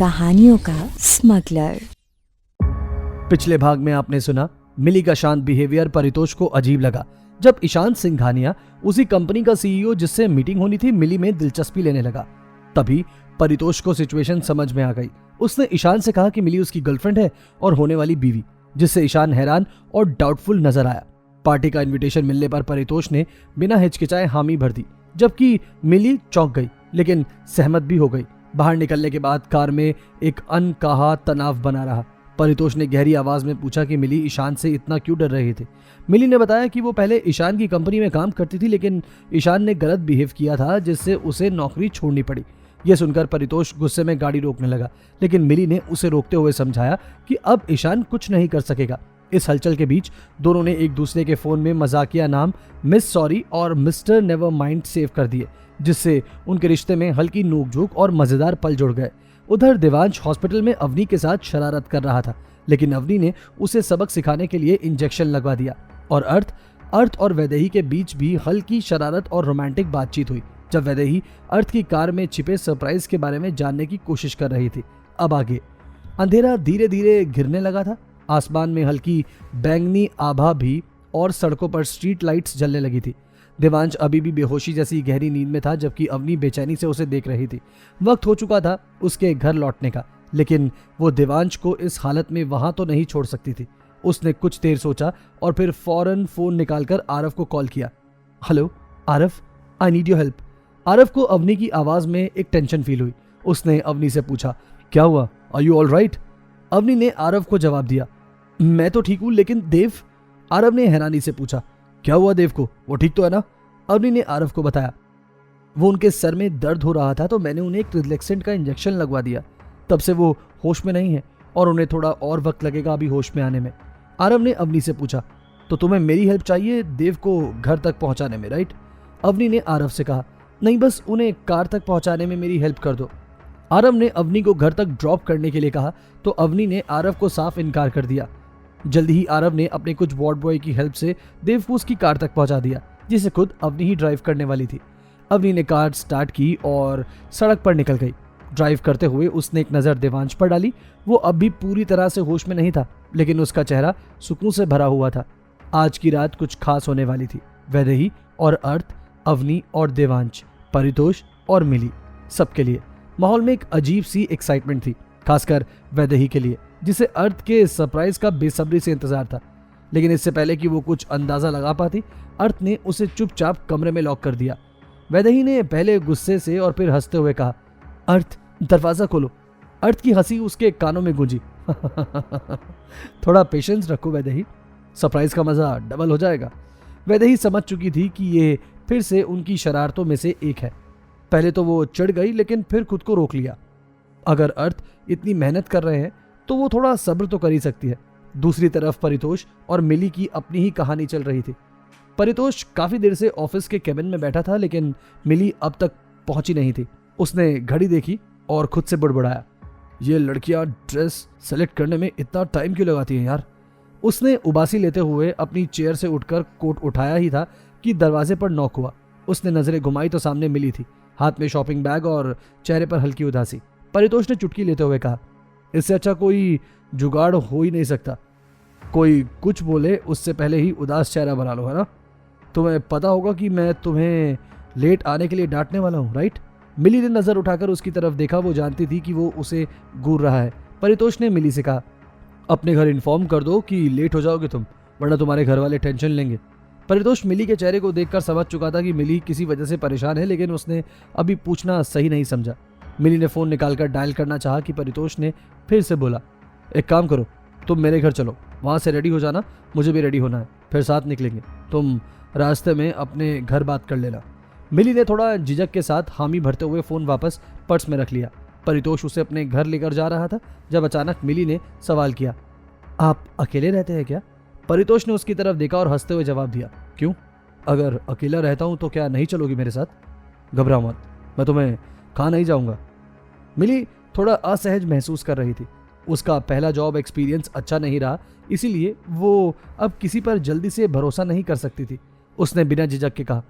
कहानियों का स्मगलर। पिछले भाग में आपने सुना मिली का शांत बिहेवियर परितोष को अजीब लगा जब ईशान सिंघानिया उसी कंपनी का सीईओ जिससे मीटिंग होनी थी मिली में दिलचस्पी लेने लगा। तभी परितोष को सिचुएशन समझ में आ गई। उसने ईशान से कहा कि मिली उसकी गर्लफ्रेंड है और होने वाली बीवी, जिससे ईशान हैरान और डाउटफुल नजर आया। पार्टी का इन्विटेशन मिलने पर परितोष ने बिना हिचकिचाए हामी भर दी, जबकि मिली चौंक गई लेकिन सहमत भी हो गई। बाहर निकलने के बाद कार में एक अनकहा तनाव बना रहा। परितोष ने गहरी आवाज में पूछा कि मिली ईशान से इतना क्यों डर रहे थे। मिली ने बताया कि वो पहले ईशान की कंपनी में काम करती थी, लेकिन ईशान ने गलत बिहेव किया था जिससे उसे नौकरी छोड़नी पड़ी। यह सुनकर परितोष गुस्से में गाड़ी रोकने लगा, लेकिन मिली ने उसे रोकते हुए समझाया कि अब ईशान कुछ नहीं कर सकेगा। इस हलचल के बीच दोनों ने एक दूसरे के फोन में मजाकिया नाम मिस सॉरी और मिस्टर नेवर माइंड सेव कर दिए, जिससे उनके रिश्ते में हल्की नोकझोंक और मजेदार पल जुड़ गए। उधर देवांश हॉस्पिटल में अवनी के साथ शरारत कर रहा था, लेकिन अवनी ने उसे सबक सिखाने के लिए इंजेक्शन लगवा दिया। और अर्थ और वैदेही के बीच भी हल्की शरारत और रोमांटिक बातचीत हुई, जब वैदेही अर्थ की कार में छिपे सरप्राइज के बारे में जानने की कोशिश कर रही थी। अब आगे अंधेरा धीरे धीरे घिरने लगा था। आसमान में हल्की बैंगनी आभा भी और सड़कों पर स्ट्रीट लाइट्स जलने लगी थी। देवांश अभी भी बेहोशी जैसी गहरी नींद में था, जबकि अवनी बेचैनी से उसे देख रही थी। वक्त हो चुका था उसके घर लौटने का, लेकिन वो देवांश को इस हालत में वहां तो नहीं छोड़ सकती थी। उसने कुछ देर सोचा और फिर फौरन फोन निकालकर आरव को कॉल किया। Hello Aarav, I need your help. Aarav को अवनी की आवाज में एक टेंशन फील हुई। उसने अवनी से पूछा, क्या हुआ, are you all right? Avni ने आरव को जवाब दिया, मैं तो ठीक हूं, लेकिन देव? आरव ने हैरानी से पूछा, क्या हुआ देव को, वो ठीक तो है ना? अवनी ने आरव को बताया, वो उनके सर में दर्द हो रहा था तो मैंने उन्हें एक रिलैक्सेंट का इंजेक्शन लगवा दिया। तब से वो होश में नहीं है और उन्हें थोड़ा और वक्त लगेगा अभी होश में आने में। आरव ने अवनी से पूछा, तो तुम्हें मेरी हेल्प चाहिए देव को घर तक पहुंचाने में, राइट? अवनी ने आरव से कहा, नहीं, बस उन्हें कार तक पहुंचाने में मेरी हेल्प कर दो। आरव ने अवनी को घर तक ड्रॉप करने के लिए कहा तो अवनी ने आरव को साफ इनकार कर दिया। जल्दी ही आरव ने अपने कुछ वार्ड बॉय की हेल्प से देव को उसकी कार तक पहुंचा दिया, जिसे खुद अवनी ही ड्राइव करने वाली थी। अवनी ने कार स्टार्ट की और सड़क पर निकल गई। ड्राइव करते हुए उसने एक नज़र देवांश पर डाली। वो अब भी पूरी तरह से होश में नहीं था, लेकिन उसका चेहरा सुकून से भरा हुआ था। आज की रात कुछ खास होने वाली थी। वैदेही और अर्थ, अवनी और देवांश, परितोष और मिली, सबके लिए माहौल में एक अजीब सी एक्साइटमेंट थी, खासकर वैदेही के लिए, जिसे अर्थ के सरप्राइज का बेसब्री से इंतजार था। लेकिन इससे पहले कि वो कुछ अंदाजा लगा पाती, अर्थ ने उसे चुपचाप कमरे में लॉक कर दिया। वैदेही ने पहले गुस्से से और फिर हंसते हुए कहा, अर्थ दरवाजा खोलो। अर्थ की हंसी उसके कानों में गूंजी। थोड़ा पेशेंस रखो वैदेही, सरप्राइज का मजा डबल हो जाएगा। वैदेही समझ चुकी थी कि ये फिर से उनकी शरारतों में से एक है। पहले तो वो चिढ़ गई, लेकिन फिर खुद को रोक लिया। अगर अर्थ इतनी मेहनत कर रहे हैं तो वो थोड़ा सब्र तो कर ही सकती है। दूसरी तरफ परितोष और मिली की अपनी ही कहानी चल रही थी। परितोष काफी देर से ऑफिस के केबिन में बैठा था, लेकिन मिली अब तक पहुंची नहीं थी। उसने घड़ी देखी और खुद से बुड़बुड़ाया, ये लड़कियां ड्रेस सेलेक्ट करने में इतना टाइम क्यों लगाती हैं यार। उसने उबासी लेते हुए अपनी चेयर से उठकर कोट उठाया ही था कि दरवाजे पर नॉक हुआ। उसने नजरें घुमाई तो सामने मिली थी, हाथ में शॉपिंग बैग और चेहरे पर हल्की उदासी। परितोष ने चुटकी लेते हुए कहा, इससे अच्छा कोई जुगाड़ हो ही नहीं सकता। कोई कुछ बोले उससे पहले ही उदास चेहरा बना लो, है ना? तुम्हें पता होगा कि मैं तुम्हें लेट आने के लिए डांटने वाला हूँ, राइट? मिली ने नजर उठाकर उसकी तरफ देखा। वो जानती थी कि वो उसे घूर रहा है। परितोष ने मिली से कहा, अपने घर इन्फॉर्म कर दो कि लेट हो जाओगे तुम, वरना तुम्हारे घर वाले टेंशन लेंगे। परितोष मिली के चेहरे को देखकर समझ चुका था कि मिली किसी वजह से परेशान है, लेकिन उसने अभी पूछना सही नहीं समझा। मिली ने फोन निकालकर डायल करना चाहा कि परितोष ने फिर से बोला, एक काम करो, तुम मेरे घर चलो, वहां से रेडी हो जाना, मुझे भी रेडी होना है, फिर साथ निकलेंगे। तुम रास्ते में अपने घर बात कर लेना। मिली ने थोड़ा झिझक के साथ हामी भरते हुए फोन वापस पर्स में रख लिया। परितोष उसे अपने घर लेकर जा रहा था जब अचानक मिली ने सवाल किया, आप अकेले रहते हैं क्या? परितोष ने उसकी तरफ देखा और हंसते हुए जवाब दिया, क्यों? अगर अकेला रहता हूं तो क्या नहीं चलोगी मेरे साथ? घबराओ मत, मैं तुम्हें खा नहीं जाऊंगा। मिली थोड़ा असहज महसूस कर रही थी। उसका पहला जॉब एक्सपीरियंस अच्छा नहीं रहा, इसीलिए वो अब किसी पर जल्दी से भरोसा नहीं कर सकती थी। उसने बिना झिझक के कहा,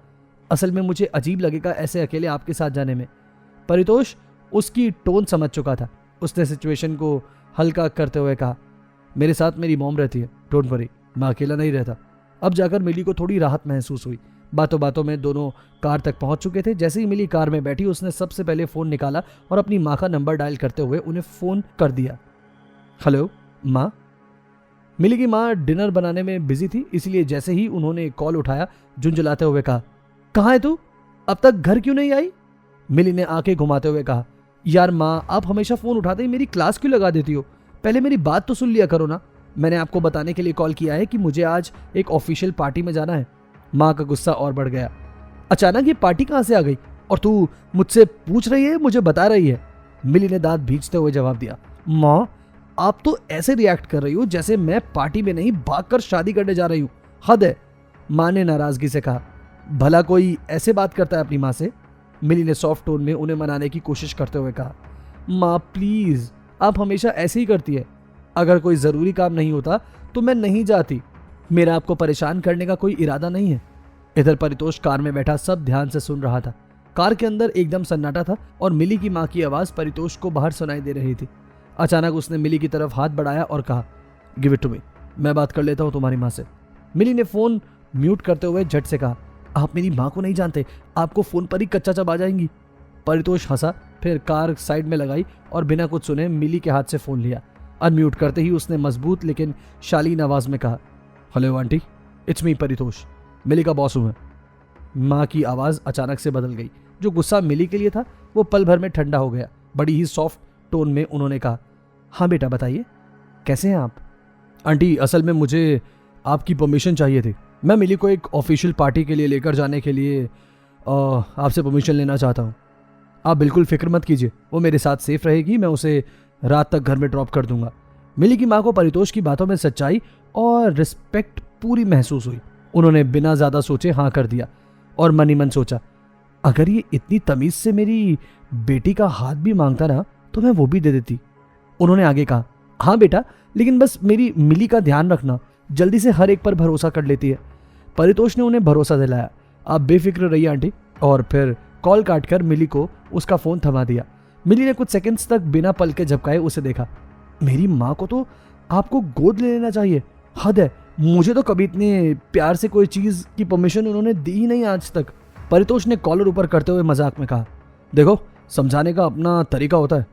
असल में मुझे अजीब लगेगा ऐसे अकेले आपके साथ जाने में। परितोष उसकी टोन समझ चुका था। उसने सिचुएशन को हल्का करते हुए कहा, मेरे साथ मेरी मॉम रहती है, डोंट वरी, मैं अकेला नहीं रहता। अब जाकर मिली को थोड़ी राहत महसूस हुई। बातों बातों में दोनों कार तक पहुंच चुके थे। जैसे ही मिली कार में बैठी, उसने सबसे पहले फ़ोन निकाला और अपनी माँ का नंबर डायल करते हुए उन्हें फ़ोन कर दिया। हेलो माँ। मिली की माँ डिनर बनाने में बिजी थी, इसलिए जैसे ही उन्होंने कॉल उठाया, झुंझुलाते हुए कहा, कहाँ है तू? अब तक घर क्यों नहीं आई? मिली ने आंखें घुमाते हुए कहा, यार माँ, आप हमेशा फ़ोन उठाते ही मेरी क्लास क्यों लगा देती हो? पहले मेरी बात तो सुन लिया करो ना। मैंने आपको बताने के लिए कॉल किया है कि मुझे आज एक ऑफिशियल पार्टी में जाना है। माँ का गुस्सा और बढ़ गया। अचानक ये पार्टी कहाँ से आ गई और तू मुझसे पूछ रही है, मुझे बता रही है? मिली ने दांत भींचते हुए जवाब दिया, माँ, आप तो ऐसे रिएक्ट कर रही हो जैसे मैं पार्टी में नहीं, भागकर शादी करने जा रही हूँ। हद है। माँ ने नाराजगी से कहा, भला कोई ऐसे बात करता है अपनी माँ से? मिली ने सॉफ्ट टोन में उन्हें मनाने की कोशिश करते हुए कहा, माँ प्लीज, आप हमेशा ऐसे ही करती है। अगर कोई ज़रूरी काम नहीं होता तो मैं नहीं जाती। मेरा आपको परेशान करने का कोई इरादा नहीं है। इधर परितोष कार में बैठा सब ध्यान से सुन रहा था। कार के अंदर एकदम सन्नाटा था और मिली की माँ की आवाज़ परितोष को बाहर सुनाई दे रही थी। अचानक उसने मिली की तरफ हाथ बढ़ाया और कहा, गिव इट टू मी, मैं बात कर लेता हूँ तुम्हारी माँ से। मिली ने फ़ोन म्यूट करते हुए झट से कहा, आप मेरी माँ को नहीं जानते, आपको फ़ोन पर ही कच्चा चबा जाएंगी। परितोष हंसा, फिर कार साइड में लगाई और बिना कुछ सुने मिली के हाथ से फ़ोन लिया। अनम्यूट करते ही उसने मजबूत लेकिन शालीन आवाज़ में कहा, hello aunty, it's me Paritosh, Mili का बॉस हूँ मैं। माँ की आवाज़ अचानक से बदल गई। जो गुस्सा मिली के लिए था वो पल भर में ठंडा हो गया। बड़ी ही सॉफ्ट टोन में उन्होंने कहा, हाँ बेटा बताइए, कैसे हैं आप? आंटी, असल में मुझे आपकी परमिशन चाहिए थी। मैं मिली को एक ऑफिशियल पार्टी के लिए लेकर जाने के लिए आपसे परमिशन लेना चाहता हूँ। आप बिल्कुल फिक्र मत कीजिए, वो मेरे साथ सेफ रहेगी। मैं उसे रात तक घर में ड्रॉप कर दूंगा। मिली की माँ को परितोष की बातों में सच्चाई और रिस्पेक्ट पूरी महसूस हुई। उन्होंने बिना ज़्यादा सोचे हाँ कर दिया और मन ही मन सोचा, अगर ये इतनी तमीज़ से मेरी बेटी का हाथ भी मांगता ना तो मैं वो भी दे देती। उन्होंने आगे कहा, हाँ बेटा, लेकिन बस मेरी मिली का ध्यान रखना, जल्दी से हर एक पर भरोसा कर लेती है। परितोष ने उन्हें भरोसा दिलाया, आप बेफिक्र रहिए आंटी, और फिर कॉल काटकर मिली को उसका फ़ोन थमा दिया। मिली ने कुछ सेकंड्स तक बिना पल के झपकाए उसे देखा। मेरी माँ को तो आपको गोद ले लेना चाहिए, हद है। मुझे तो कभी इतने प्यार से कोई चीज़ की परमिशन उन्होंने दी ही नहीं आज तक। परितोष ने कॉलर ऊपर करते हुए मजाक में कहा, देखो, समझाने का अपना तरीका होता है।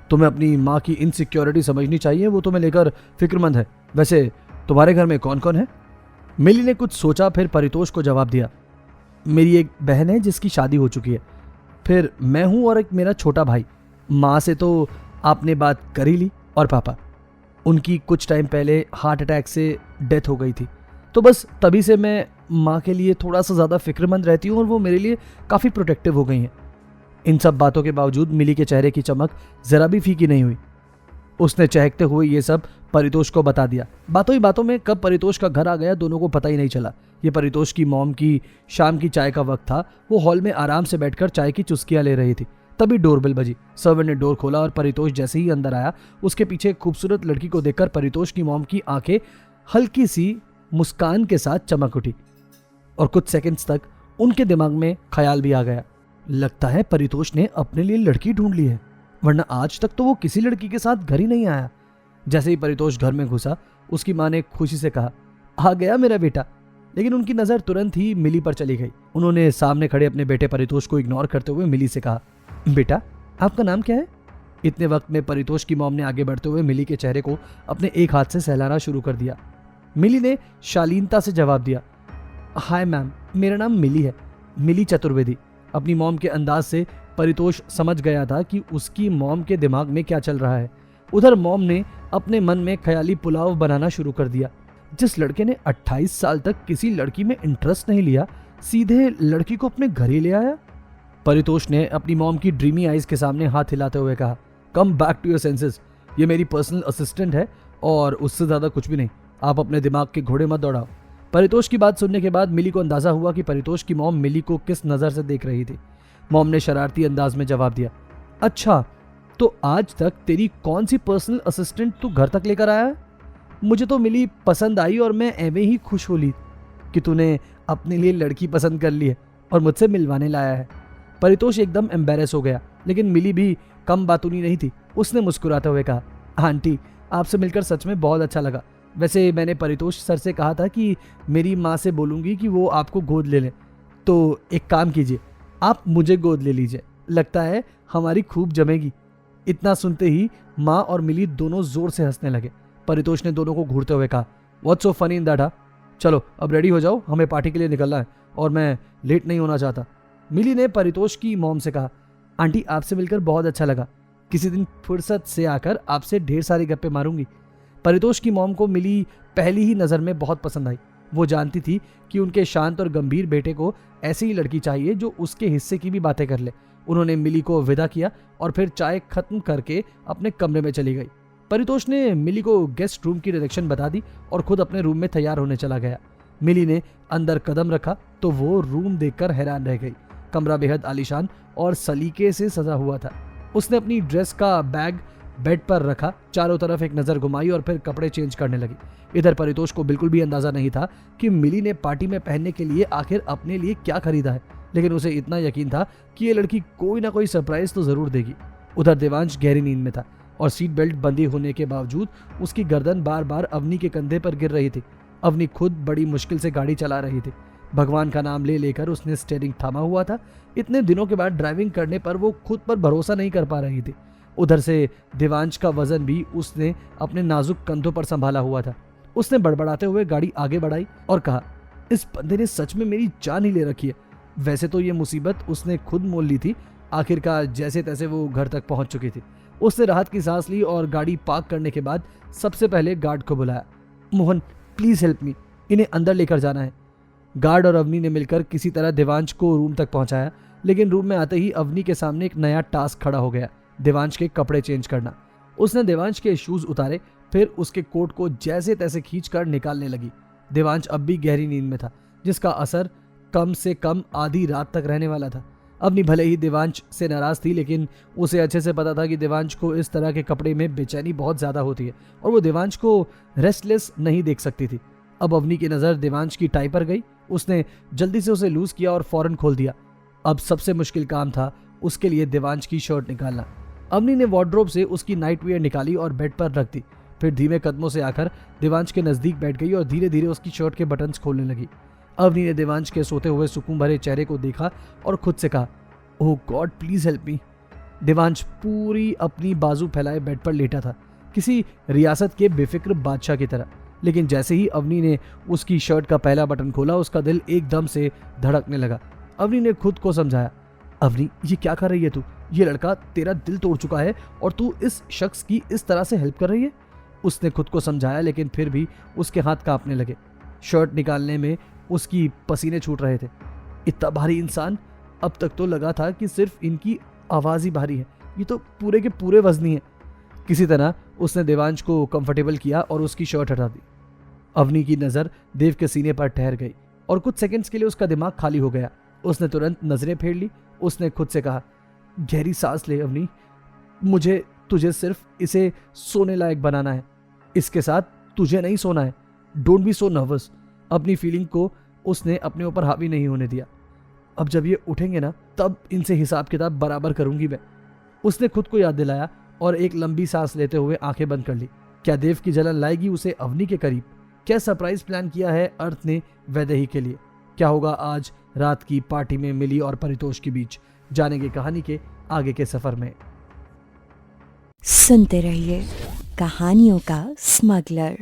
तुम्हें अपनी माँ की इनसिक्योरिटी समझनी चाहिए, वो तुम्हें लेकर फिक्रमंद है। वैसे तुम्हारे घर में कौन कौन है? मिली ने कुछ सोचा, फिर परितोष को जवाब दिया, मेरी एक बहन है जिसकी शादी हो चुकी है, फिर मैं हूँ और एक मेरा छोटा भाई। माँ से तो आपने बात कर ही ली, और पापा, उनकी कुछ टाइम पहले हार्ट अटैक से डेथ हो गई थी, तो बस तभी से मैं माँ के लिए थोड़ा सा ज़्यादा फिक्रमंद रहती हूँ और वो मेरे लिए काफ़ी प्रोटेक्टिव हो गई हैं। इन सब बातों के बावजूद मिली के चेहरे की चमक ज़रा भी फीकी नहीं हुई। उसने चहकते हुए ये सब परितोष को बता दिया। बातों ही बातों में कब परितोष का घर आ गया दोनों को पता ही नहीं चला। ये परितोष की मॉम की शाम की चाय का वक्त था। वो हॉल में आराम से बैठकर चाय की चुस्कियां ले रही थी। तभी डोरबेल बजी। सर्वेंट ने डोर खोला और परितोष जैसे ही अंदर आया, उसके पीछे एक खूबसूरत लड़की को देखकर परितोष की मॉम की आंखें हल्की सी मुस्कान के साथ चमक उठी और कुछ सेकंड्स तक उनके दिमाग में ख्याल भी आ गया, लगता है परितोष ने अपने लिए लड़की ढूंढ ली है, वरना आज तक तो वो किसी लड़की के साथ घर ही नहीं आया। जैसे ही परितोष घर में घुसा, उसकी माँ ने खुशी से कहा, आ गया मेरा बेटा। लेकिन उनकी नज़र तुरंत ही मिली पर चली गई। उन्होंने सामने खड़े अपने बेटे परितोष को इग्नोर करते हुए मिली से कहा, बेटा, आपका नाम क्या है? इतने वक्त में परितोष की मॉम ने आगे बढ़ते हुए मिली के चेहरे को अपने एक हाथ से सहलाना शुरू कर दिया। मिली ने शालीनता से जवाब दिया, हाय मैम, मेरा नाम मिली है, मिली चतुर्वेदी। अपनी मॉम के अंदाज से परितोष समझ गया था कि उसकी मॉम के दिमाग में क्या चल रहा है। उधर मॉम ने अपने मन में ख्याली पुलाव बनाना शुरू कर दिया। जिस लड़के ने 28 साल तक किसी लड़की में इंटरेस्ट नहीं लिया, सीधे लड़की को अपने घर ही ले आया। परितोष ने अपनी मॉम की ड्रीमी आइज के सामने हाथ हिलाते हुए कहा, come back to your senses. ये मेरी पर्सनल असिस्टेंट है और उससे ज़्यादा कुछ भी नहीं। आप अपने दिमाग के घोड़े मत दौड़ाओ। परितोष की बात सुनने के बाद मिली को अंदाजा हुआ कि परितोष की मॉम मिली को किस नज़र से देख रही थी। मॉम ने शरारती अंदाज में जवाब दिया, अच्छा, तो आज तक तेरी कौन सी पर्सनल असिस्टेंट तू घर तक लेकर आया है? मुझे तो मिली पसंद आई और मैं एवं ही खुश हो ली कि तूने अपने लिए लड़की पसंद कर ली है और मुझसे मिलवाने लाया है। परितोष एकदम एम्बेरस हो गया, लेकिन मिली भी कम बातूनी नहीं थी। उसने मुस्कुराते हुए कहा, आंटी आपसे मिलकर सच में बहुत अच्छा लगा। वैसे मैंने परितोष सर से कहा था कि मेरी माँ से बोलूँगी कि वो आपको गोद ले लें, तो एक काम कीजिए, आप मुझे गोद ले लीजिए, लगता है हमारी खूब जमेगी। इतना सुनते ही माँ और मिली दोनों जोर से हंसने लगे। परितोष ने दोनों को घूरते हुए कहा, what's so funny in that? चलो अब रेडी हो जाओ, हमें पार्टी के लिए निकलना है और मैं लेट नहीं होना चाहता। मिली ने परितोष की मॉम से कहा, आंटी आपसे मिलकर बहुत अच्छा लगा, किसी दिन फुर्सत से आकर आपसे ढेर सारी गप्पे मारूंगी। परितोष की मॉम को मिली पहली ही नज़र में बहुत पसंद आई। वो जानती थी कि उनके शांत और गंभीर बेटे को ऐसी ही लड़की चाहिए जो उसके हिस्से की भी बातें कर ले। उन्होंने मिली को विदा किया और फिर चाय खत्म करके अपने कमरे में चली गई। परितोष ने मिली को गेस्ट रूम की डायरेक्शन बता दी और खुद अपने रूम में तैयार होने चला गया। मिली ने अंदर कदम रखा तो वो रूम देखकर हैरान रह गई। कमरा बेहद आलीशान और सलीके से सजा हुआ था। उसने अपनी ड्रेस का बैग बेड पर रखा, चारों तरफ एक नज़र घुमाई और फिर कपड़े चेंज करने लगी। इधर परितोष को बिल्कुल भी अंदाजा नहीं था कि मिली ने पार्टी में पहनने के लिए आखिर अपने लिए क्या खरीदा है, लेकिन उसे इतना यकीन था कि ये लड़की कोई ना कोई सरप्राइज तो जरूर देगी। उधर देवांश गहरी नींद में था और सीट बेल्ट बंदी होने के बावजूद उसकी गर्दन बार बार अवनी के कंधे पर गिर रही थी। अवनी खुद बड़ी मुश्किल से गाड़ी चला रही थी। भगवान का नाम ले लेकर उसने स्टीयरिंग थामा हुआ था। इतने दिनों के बाद ड्राइविंग करने पर वो खुद पर भरोसा नहीं कर पा रही थी। उधर से देवांश का वजन भी उसने अपने नाजुक कंधों पर संभाला हुआ था। उसने बड़बड़ाते हुए गाड़ी आगे बढ़ाई और कहा, इस बंदे ने सच में मेरी जान ही ले रखी है। वैसे तो ये मुसीबत उसने खुद मोल ली थी। आखिरकार जैसे तैसे वो घर तक पहुंच चुकी थी। उसने राहत की सांस ली और गाड़ी पार्क करने के बाद सबसे पहले गार्ड को बुलाया। मोहन प्लीज हेल्प मी, इन्हें अंदर लेकर जाना है। गार्ड और अवनी ने मिलकर किसी तरह देवांश को रूम तक पहुंचाया, लेकिन रूम में आते ही अवनी के सामने एक नया टास्क खड़ा हो गया, देवांश के कपड़े चेंज करना। उसने देवांश के शूज उतारे, फिर उसके कोट को जैसे तैसे खींचकर निकालने लगी। देवांश अब भी गहरी नींद में था, जिसका असर कम से कम आधी रात तक रहने वाला था। अवनी भले ही देवांश से नाराज थी, लेकिन उसे अच्छे से पता था कि देवांश को इस तरह के कपड़े में बेचैनी बहुत ज्यादा होती है और वो देवांश को रेस्टलेस नहीं देख सकती थी। अब अवनी की नजर देवांश की टाई पर गई। उसने जल्दी से उसे लूज किया और फौरन खोल दिया। अब सबसे मुश्किल काम था उसके लिए देवांश की शर्ट निकालना। अवनी ने वार्डरोब से उसकी नाइट वियर निकाली और बेड पर रख दी। फिर धीमे कदमों से आकर देवांश के नजदीक बैठ गई और धीरे धीरे उसकी शर्ट के बटन्स खोलने लगी। अवनी ने देवांश के सोते हुए सुकून भरे चेहरे को देखा और खुद से कहा, oh god please help me. Devansh पूरी अपनी बाजू फैलाए बेड पर लेटा था, किसी रियासत के बेफिक्र बादशाह की तरह। लेकिन जैसे ही अवनी ने उसकी शर्ट का पहला बटन खोला, उसका दिल एकदम से धड़कने लगा। अवनी ने खुद को समझाया, अवनी ये क्या कर रही है तू? ये लड़का तेरा दिल तोड़ चुका है और तू इस शख्स की इस तरह से हेल्प कर रही है। उसने खुद को समझाया, लेकिन फिर भी उसके हाथ कांपने लगे। शर्ट निकालने में उसकी पसीने छूट रहे थे। इतना भारी इंसान, अब तक तो लगा था कि सिर्फ इनकी आवाज ही भारी है, ये तो पूरे के पूरे वजनी है। किसी तरह उसने देवांश को कंफर्टेबल किया और उसकी शर्ट हटा दी। अवनी की नजर देव के सीने पर ठहर गई और कुछ सेकंड्स के लिए उसका दिमाग खाली हो गया। उसने तुरंत नजरें फेर ली। उसने खुद से कहा, गहरी सांस ले अवनी, मुझे तुझे सिर्फ इसे सोने लायक बनाना है, इसके साथ तुझे नहीं सोना है। Don't be so nervous. अपनी फीलिंग को उसने अपने ऊपर हावी नहीं होने दिया। अब जब ये उठेंगे ना, तब इनसे हिसाब किताब बराबर करूंगी मैं। उसने खुद को याद दिलाया और एक लंबी सांस लेते हुए आंखें बंद कर ली। क्या देव की जलन लाएगी उसे अवनी के करीब? क्या सरप्राइज प्लान किया है अर्थ ने वैदेही के लिए? क्या होगा आज रात की पार्टी में मिली और परितोष के बीच? जानेंगे कहानी के आगे के सफर में। सुनते रहिए कहानियों का स्मगलर।